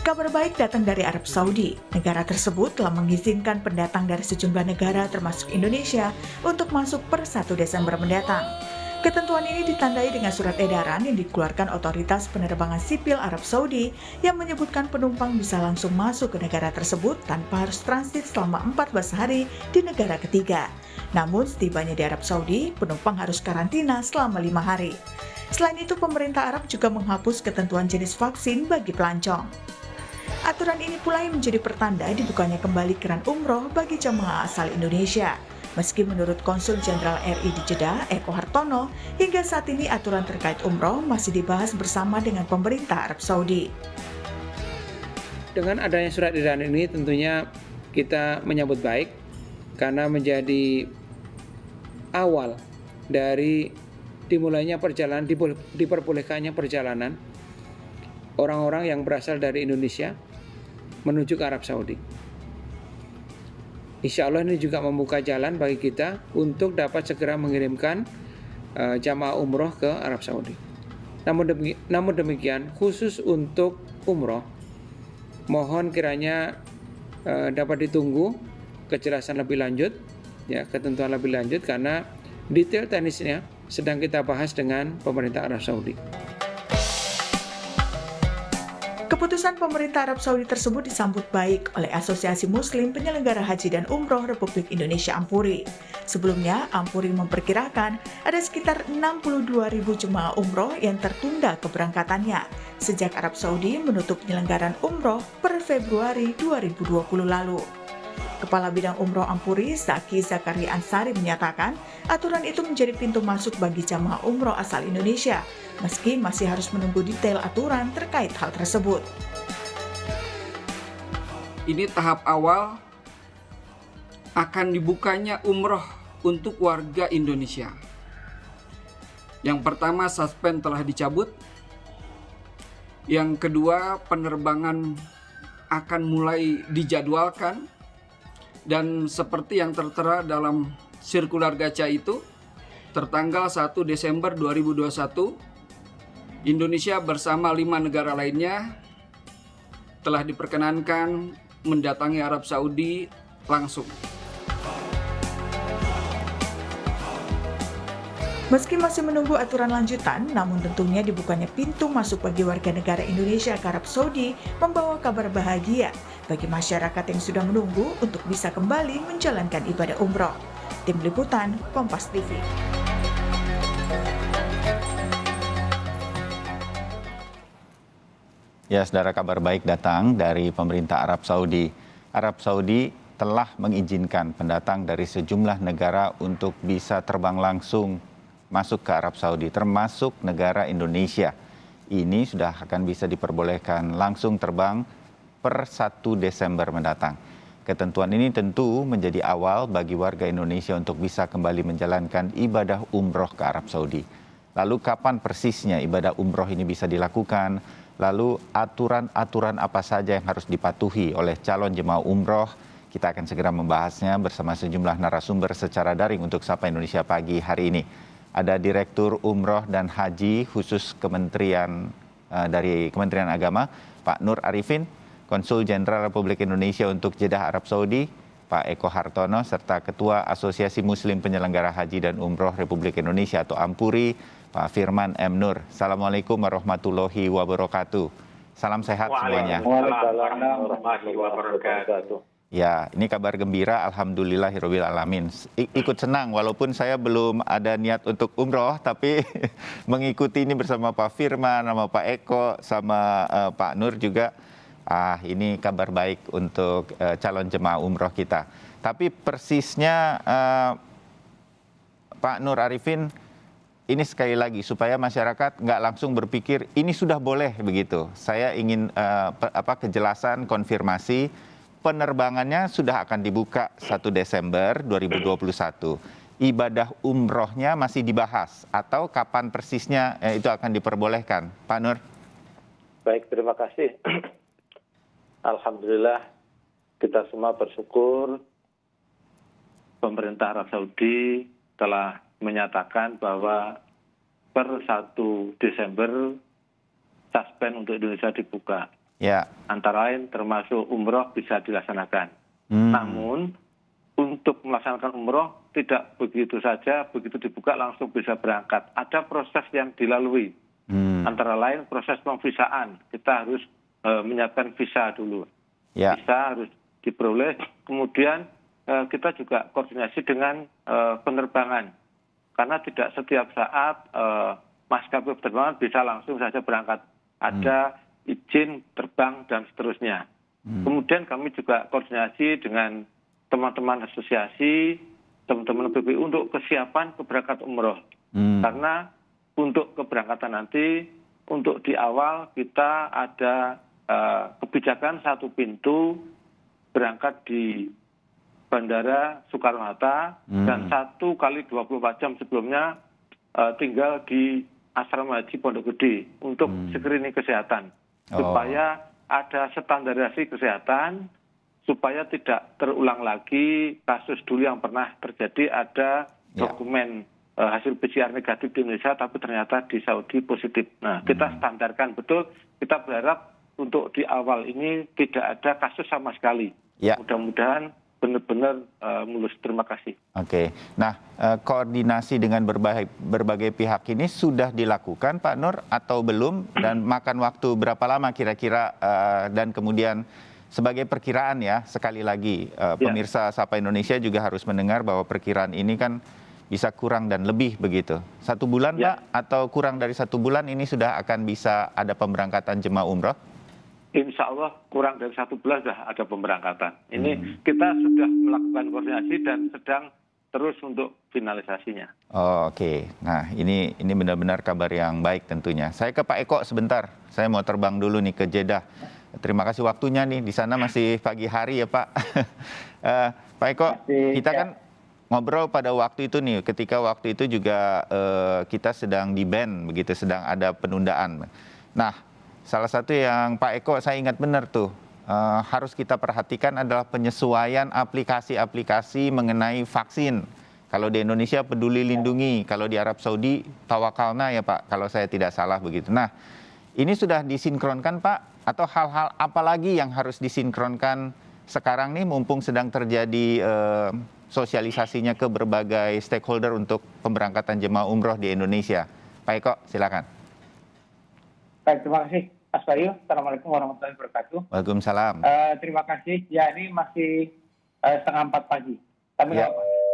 Kabar baik datang dari Arab Saudi. Negara tersebut telah mengizinkan pendatang dari sejumlah negara termasuk Indonesia untuk masuk per 1 Desember mendatang. Ketentuan ini ditandai dengan surat edaran yang dikeluarkan Otoritas Penerbangan Sipil Arab Saudi yang menyebutkan penumpang bisa langsung masuk ke negara tersebut tanpa harus transit selama 14 hari di negara ketiga. Namun setibanya di Arab Saudi, penumpang harus karantina selama 5 hari. Selain itu, pemerintah Arab juga menghapus ketentuan jenis vaksin bagi pelancong. Aturan ini pula yang menjadi pertanda dibukanya kembali keran umroh bagi jemaah asal Indonesia. Meski menurut Konsul Jenderal RI di Jeddah, Eko Hartono, hingga saat ini aturan terkait umroh masih dibahas bersama dengan pemerintah Arab Saudi. Dengan adanya surat edaran ini tentunya kita menyambut baik karena menjadi awal dari dimulainya perjalanan, diperbolehkannya perjalanan orang-orang yang berasal dari Indonesia menuju ke Arab Saudi. Insya Allah ini juga membuka jalan bagi kita untuk dapat segera mengirimkan jamaah umroh ke Arab Saudi. Namun demikian, khusus untuk umroh, mohon kiranya dapat ditunggu kejelasan lebih lanjut, ya, ketentuan lebih lanjut karena detail teknisnya sedang kita bahas dengan pemerintah Arab Saudi. Keputusan pemerintah Arab Saudi tersebut disambut baik oleh Asosiasi Muslim Penyelenggara Haji dan Umroh Republik Indonesia Ampuri. Sebelumnya, Ampuri memperkirakan ada sekitar 62.000 jemaah umroh yang tertunda keberangkatannya sejak Arab Saudi menutup penyelenggaraan umroh per Februari 2020 lalu. Kepala Bidang Umroh Ampuri, Zaki Zakaria Ansari menyatakan aturan itu menjadi pintu masuk bagi jamaah umroh asal Indonesia, meski masih harus menunggu detail aturan terkait hal tersebut. Ini tahap awal akan dibukanya umroh untuk warga Indonesia. Yang pertama, suspend telah dicabut. Yang kedua, penerbangan akan mulai dijadwalkan. Dan seperti yang tertera dalam sirkular gacha itu, tertanggal 1 Desember 2021, Indonesia bersama 5 negara lainnya telah diperkenankan mendatangi Arab Saudi langsung. Meski masih menunggu aturan lanjutan, namun tentunya dibukanya pintu masuk bagi warga negara Indonesia ke Arab Saudi membawa kabar bahagia bagi masyarakat yang sudah menunggu untuk bisa kembali menjalankan ibadah umroh. Tim Liputan, Kompas TV. Ya, saudara, kabar baik datang dari pemerintah Arab Saudi. Arab Saudi telah mengizinkan pendatang dari sejumlah negara untuk bisa terbang langsung masuk ke Arab Saudi, termasuk negara Indonesia. Ini sudah akan bisa diperbolehkan langsung terbang per 1 Desember mendatang. Ketentuan ini tentu menjadi awal bagi warga Indonesia untuk bisa kembali menjalankan ibadah umroh ke Arab Saudi. Lalu kapan persisnya ibadah umroh ini bisa dilakukan? Lalu aturan-aturan apa saja yang harus dipatuhi oleh calon jemaah umroh? Kita akan segera membahasnya bersama sejumlah narasumber secara daring untuk Sapa Indonesia Pagi hari ini. Ada Direktur Umroh dan Haji khusus dari Kementerian Agama, Pak Nur Arifin, Konsul Jenderal Republik Indonesia untuk Jeddah Arab Saudi, Pak Eko Hartono, serta Ketua Asosiasi Muslim Penyelenggara Haji dan Umroh Republik Indonesia atau Ampuri, Pak Firman M. Nur. Assalamualaikum warahmatullahi wabarakatuh. Salam sehat semuanya. Waalaikumsalam warahmatullahi wabarakatuh. Ya, ini kabar gembira, alhamdulillahirabbil alamin. Ikut senang, walaupun saya belum ada niat untuk umroh, tapi mengikuti ini bersama Pak Firman, sama Pak Eko, sama Pak Nur juga. Ini kabar baik untuk calon jemaah umroh kita. Tapi persisnya Pak Nur Arifin, ini sekali lagi supaya masyarakat nggak langsung berpikir ini sudah boleh begitu. Saya ingin kejelasan, konfirmasi. Penerbangannya sudah akan dibuka 1 Desember 2021. Ibadah umrohnya masih dibahas atau kapan persisnya itu akan diperbolehkan, Pak Nur? Baik, terima kasih. Alhamdulillah kita semua bersyukur pemerintah Arab Saudi telah menyatakan bahwa per 1 Desember suspend untuk Indonesia dibuka. Ya. Antara lain termasuk umroh bisa dilaksanakan. Namun untuk melaksanakan umroh tidak begitu saja, begitu dibuka langsung bisa berangkat. Ada proses yang dilalui. Antara lain proses pemvisaan. Kita harus menyiapkan visa dulu. Ya. Visa harus diperoleh. Kemudian kita juga koordinasi dengan penerbangan. Karena tidak setiap saat maskapai penerbangan bisa langsung saja berangkat. Ada izin terbang dan seterusnya. Kemudian kami juga koordinasi dengan teman-teman asosiasi, teman-teman BPU untuk kesiapan keberangkatan umroh. Karena untuk keberangkatan nanti, untuk di awal kita ada kebijakan satu pintu berangkat di Bandara Soekarno-Hatta dan 1 kali 24 jam sebelumnya tinggal di Asrama Haji Pondok Gede untuk screening kesehatan. Supaya ada standarisasi kesehatan, supaya tidak terulang lagi kasus dulu yang pernah terjadi ada dokumen hasil PCR negatif di Indonesia tapi ternyata di Saudi positif. Nah, kita standarkan betul, kita berharap untuk di awal ini tidak ada kasus sama sekali. Ya. Mudah-mudahan benar-benar mulus. Terima kasih. Oke. Nah, koordinasi dengan berbagai pihak ini sudah dilakukan Pak Nur atau belum, dan makan waktu berapa lama kira-kira, dan kemudian sebagai perkiraan ya, sekali lagi pemirsa Sapa Indonesia juga harus mendengar bahwa perkiraan ini kan bisa kurang dan lebih begitu. 1 bulan Pak, atau kurang dari 1 bulan ini sudah akan bisa ada pemberangkatan jemaah umroh? Insya Allah kurang dari 1 bulan sudah ada pemberangkatan. Ini kita sudah melakukan koordinasi dan sedang terus untuk finalisasinya. Oh, oke. Nah, ini benar-benar kabar yang baik tentunya. Saya ke Pak Eko sebentar. Saya mau terbang dulu nih ke Jeddah. Terima kasih waktunya nih. Di sana masih pagi hari ya Pak. Pak Eko, kita kan ngobrol pada waktu itu nih. Ketika waktu itu juga kita sedang di-ban begitu, sedang ada penundaan. Nah, salah satu yang Pak Eko saya ingat benar tuh, harus kita perhatikan adalah penyesuaian aplikasi-aplikasi mengenai vaksin. Kalau di Indonesia Peduli Lindungi, kalau di Arab Saudi Tawakalna ya Pak, kalau saya tidak salah begitu. Nah, ini sudah disinkronkan Pak, atau hal-hal apa lagi yang harus disinkronkan sekarang nih mumpung sedang terjadi sosialisasinya ke berbagai stakeholder untuk pemberangkatan jemaah umroh di Indonesia? Pak Eko, silakan. Baik, terima kasih Mas Bayu. Assalamualaikum warahmatullahi wabarakatuh. Waalaikumsalam. Terima kasih. Ya, ini masih 3:30 pagi.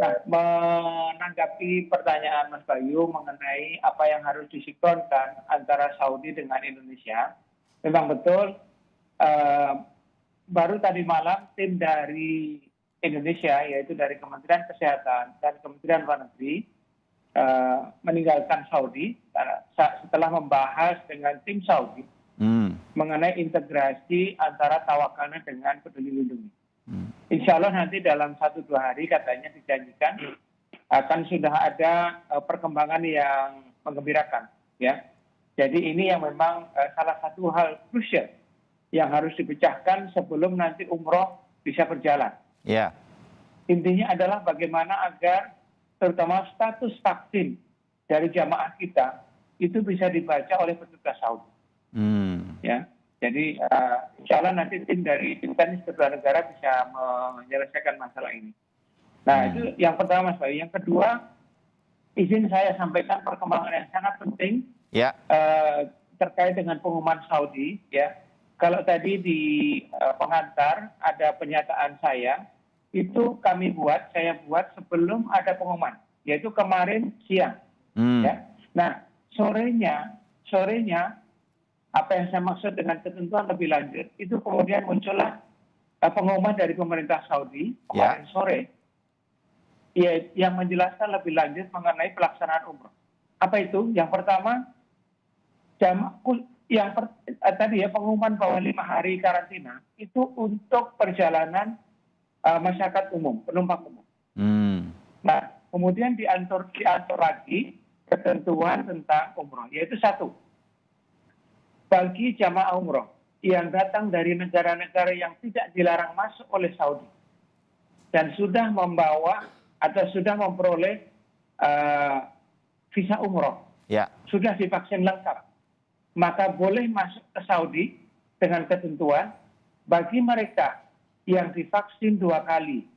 Nah, menanggapi pertanyaan Mas Bayu mengenai apa yang harus disinkronkan antara Saudi dengan Indonesia, memang betul. Baru tadi malam tim dari Indonesia, yaitu dari Kementerian Kesehatan dan Kementerian Luar Negeri, meninggalkan Saudi setelah membahas dengan tim Saudi mengenai integrasi antara Tawakalna dengan Peduli Lindungi. Insya Allah nanti dalam 1-2 hari katanya dijanjikan akan sudah ada perkembangan yang menggembirakan, ya. Jadi ini yang memang salah satu hal krusial yang harus dipecahkan sebelum nanti umroh bisa berjalan. Ya. Intinya adalah bagaimana agar terutama status vaksin dari jamaah kita itu bisa dibaca oleh petugas Saudi. Ya, jadi insya Allah nanti tim dari teknis kedua negara bisa menyelesaikan masalah ini. Nah, itu yang pertama Mas Bayu. Yang kedua, izin saya sampaikan perkembangan yang sangat penting terkait dengan pengumuman Saudi. Ya, kalau tadi di pengantar ada pernyataan saya, itu saya buat sebelum ada pengumuman, yaitu kemarin siang. Ya. Nah, sorenya apa yang saya maksud dengan ketentuan lebih lanjut, itu kemudian muncullah pengumuman dari pemerintah Saudi kemarin sore, yang menjelaskan lebih lanjut mengenai pelaksanaan umroh. Apa itu? Yang pertama, pengumuman bahwa 5 hari karantina itu untuk perjalanan masyarakat umum, penumpang umum. Nah, kemudian diatur lagi ketentuan tentang umroh, yaitu 1, bagi jamaah umroh yang datang dari negara-negara yang tidak dilarang masuk oleh Saudi dan sudah membawa atau sudah memperoleh visa umroh, sudah divaksin lengkap, maka boleh masuk ke Saudi dengan ketentuan bagi mereka yang divaksin 2 kali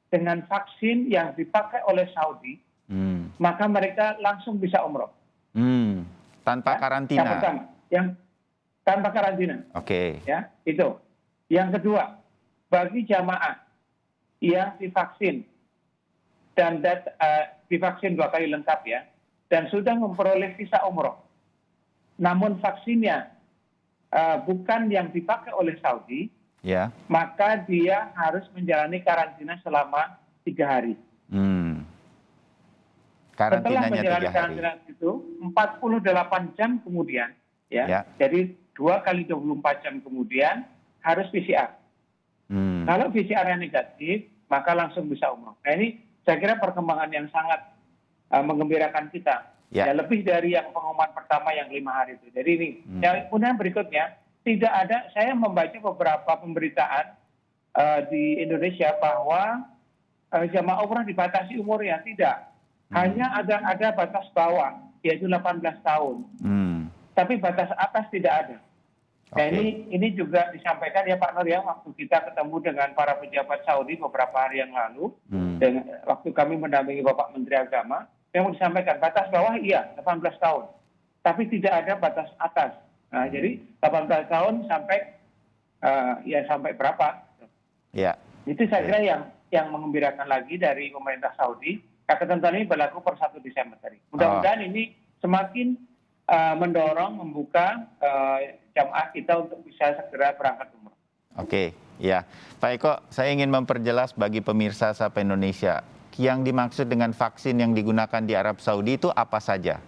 dengan vaksin yang dipakai oleh Saudi, maka mereka langsung bisa umroh. Tanpa karantina. Yang pertama, yang tanpa karantina. Oke. Ya, itu. Yang kedua, bagi jamaah yang divaksin dan divaksin 2 kali lengkap ya, dan sudah memperoleh visa umroh, namun vaksinnya bukan yang dipakai oleh Saudi, Ya. maka dia harus menjalani karantina selama 3 hari. Setelah Karantinanya 3 menjalani hari. karantina itu 48 jam kemudian, Ya. jadi 2 kali 24 jam kemudian harus PCR. Kalau PCR-nya negatif, maka langsung bisa umroh. Nah ini saya kira perkembangan yang sangat menggembirakan kita. Ya. Ya, lebih dari yang pengumuman pertama yang 5 hari itu. Jadi ini. Yang kemudian berikutnya, tidak ada, saya membaca beberapa pemberitaan di Indonesia bahwa jamaah umrah dibatasi umurnya. Tidak. Hanya ada batas bawah, yaitu 18 tahun. Tapi batas atas tidak ada. Nah ini juga disampaikan ya Pak Nur ya, waktu kita ketemu dengan para pejabat Saudi beberapa hari yang lalu, waktu kami mendampingi Bapak Menteri Agama, yang disampaikan batas bawah iya 18 tahun, tapi tidak ada batas atas. Nah, jadi 18 tahun sampai sampai berapa? Ya. Itu saya kira yang mengembirakan lagi dari pemerintah Saudi. Ketentuan ini berlaku per 1 Desember tadi. Mudah-mudahan ini semakin mendorong, membuka jamaah kita untuk bisa segera berangkat umroh. Oke, ya. Pak Eko, saya ingin memperjelas bagi pemirsa Sapa Indonesia, yang dimaksud dengan vaksin yang digunakan di Arab Saudi itu apa saja?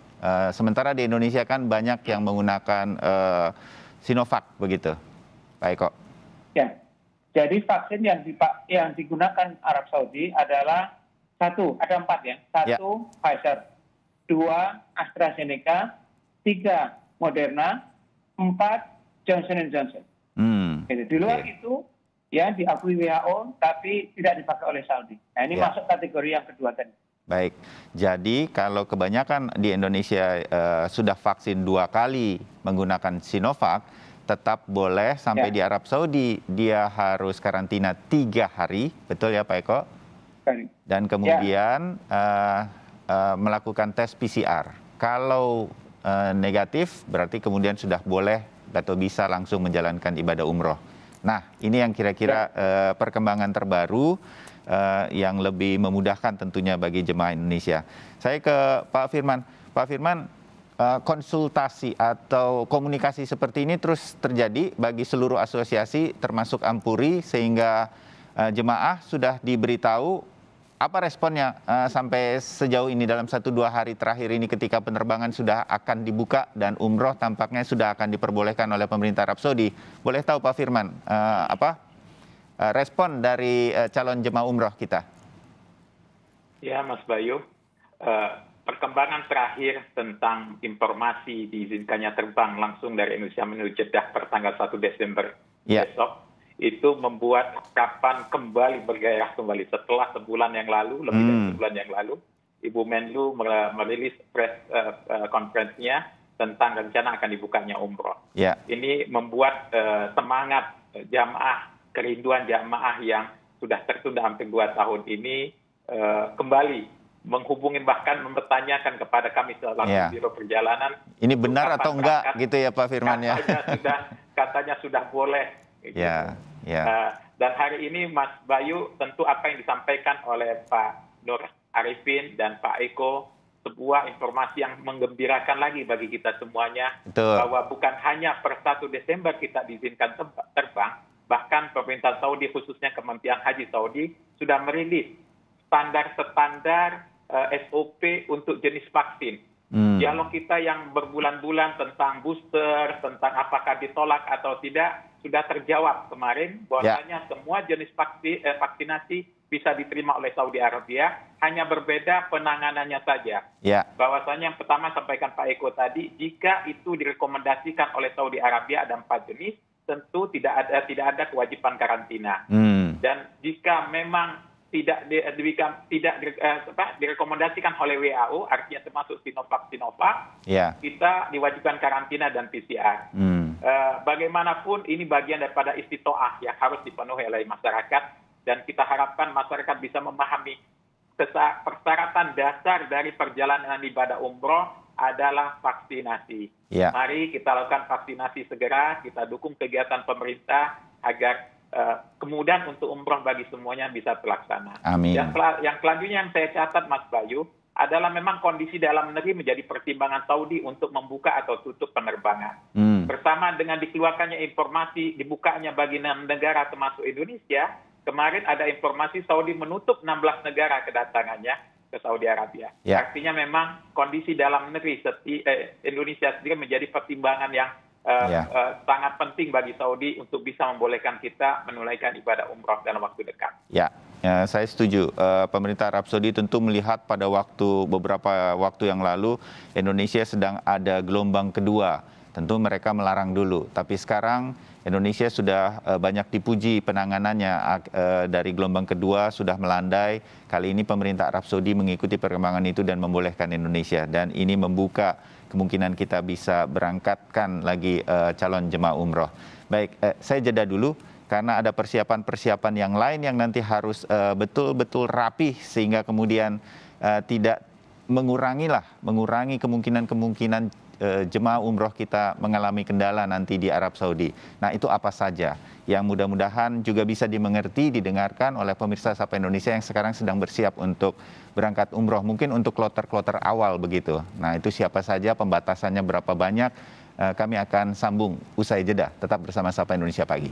Sementara di Indonesia kan banyak yang menggunakan Sinovac, begitu, Pak Eko. Ya, jadi vaksin yang digunakan Arab Saudi adalah ada 4 ya. 1 Pfizer, 2 AstraZeneca, 3 Moderna, 4 Johnson & Johnson. Di luar itu ya diakui WHO tapi tidak dipakai oleh Saudi. Nah ini masuk kategori yang kedua tadi. Baik, jadi kalau kebanyakan di Indonesia sudah vaksin 2 kali menggunakan Sinovac, tetap boleh sampai di Arab Saudi dia harus karantina 3 hari, betul ya Pak Eko? Dan kemudian melakukan tes PCR. Kalau negatif berarti kemudian sudah boleh atau bisa langsung menjalankan ibadah umroh. Nah, ini yang kira-kira perkembangan terbaru yang lebih memudahkan tentunya bagi jemaah Indonesia. Saya ke Pak Firman. Pak Firman, konsultasi atau komunikasi seperti ini terus terjadi bagi seluruh asosiasi termasuk Ampuri sehingga jemaah sudah diberitahu. Apa responnya sampai sejauh ini dalam 1-2 hari terakhir ini ketika penerbangan sudah akan dibuka dan umroh tampaknya sudah akan diperbolehkan oleh pemerintah Arab Saudi? Boleh tahu Pak Firman, respon dari calon jemaah umroh kita? Ya Mas Bayu, perkembangan terakhir tentang informasi diizinkannya terbang langsung dari Indonesia menuju Jeddah per tanggal 1 Desember besok, itu membuat kapan kembali bergairah kembali. Setelah sebulan yang lalu, lebih dari sebulan yang lalu, Ibu Menlu merilis press conference-nya tentang rencana akan dibukanya umroh. Ini membuat semangat jamaah, kerinduan jamaah yang sudah tertunda hampir 2 tahun ini kembali menghubungi, bahkan mempertanyakan kepada kami selaku Biro Perjalanan. Ini benar atau enggak gitu ya Pak Firman ya? Katanya sudah boleh. Gitu. Dan hari ini Mas Bayu, tentu apa yang disampaikan oleh Pak Nur Arifin dan Pak Eko sebuah informasi yang menggembirakan lagi bagi kita semuanya. Betul. Bahwa bukan hanya per 1 Desember kita diizinkan terbang, bahkan pemerintah Saudi khususnya Kementerian Haji Saudi sudah merilis standar-standar SOP untuk jenis vaksin. Dialog kita yang berbulan-bulan tentang booster, tentang apakah ditolak atau tidak, sudah terjawab kemarin bahwasanya semua jenis vaksinasi bisa diterima oleh Saudi Arabia, hanya berbeda penanganannya saja. Bahwasanya yang pertama sampaikan Pak Eko tadi, jika itu direkomendasikan oleh Saudi Arabia ada 4 jenis, tentu tidak ada kewajiban karantina. Dan jika memang tidak direkomendasikan oleh WHO, artinya termasuk Sinovac, kita diwajibkan karantina dan PCR. Bagaimanapun ini bagian daripada istitoah yang harus dipenuhi oleh masyarakat, dan kita harapkan masyarakat bisa memahami persyaratan dasar dari perjalanan ibadah umroh adalah vaksinasi. Ya. Mari kita lakukan vaksinasi segera, kita dukung kegiatan pemerintah agar kemudahan untuk umroh bagi semuanya bisa terlaksana. Amin. Yang selanjutnya yang saya catat, Mas Bayu, adalah memang kondisi dalam negeri menjadi pertimbangan Saudi untuk membuka atau tutup penerbangan. Bersama dengan dikeluarkannya informasi dibukanya bagi 6 negara termasuk Indonesia, kemarin ada informasi Saudi menutup 16 negara kedatangannya ke Saudi Arabia. Ya. Artinya memang kondisi dalam negeri Indonesia sendiri menjadi pertimbangan yang sangat penting bagi Saudi untuk bisa membolehkan kita menunaikan ibadah umroh dalam waktu dekat. Ya, saya setuju. Pemerintah Arab Saudi tentu melihat pada beberapa waktu yang lalu Indonesia sedang ada gelombang kedua. Tentu mereka melarang dulu, tapi sekarang Indonesia sudah banyak dipuji penanganannya dari gelombang kedua sudah melandai. Kali ini pemerintah Arab Saudi mengikuti perkembangan itu dan membolehkan Indonesia, dan ini membuka kemungkinan kita bisa berangkatkan lagi calon jemaah umroh. Baik, saya jeda dulu karena ada persiapan-persiapan yang lain yang nanti harus betul-betul rapih sehingga kemudian tidak mengurangi kemungkinan jemaah umroh kita mengalami kendala nanti di Arab Saudi. Nah, itu apa saja yang mudah-mudahan juga bisa dimengerti, didengarkan oleh pemirsa Sapa Indonesia yang sekarang sedang bersiap untuk berangkat umroh, mungkin untuk kloter-kloter awal begitu. Nah, itu siapa saja, pembatasannya berapa banyak, kami akan sambung usai jeda. Tetap bersama Sapa Indonesia Pagi.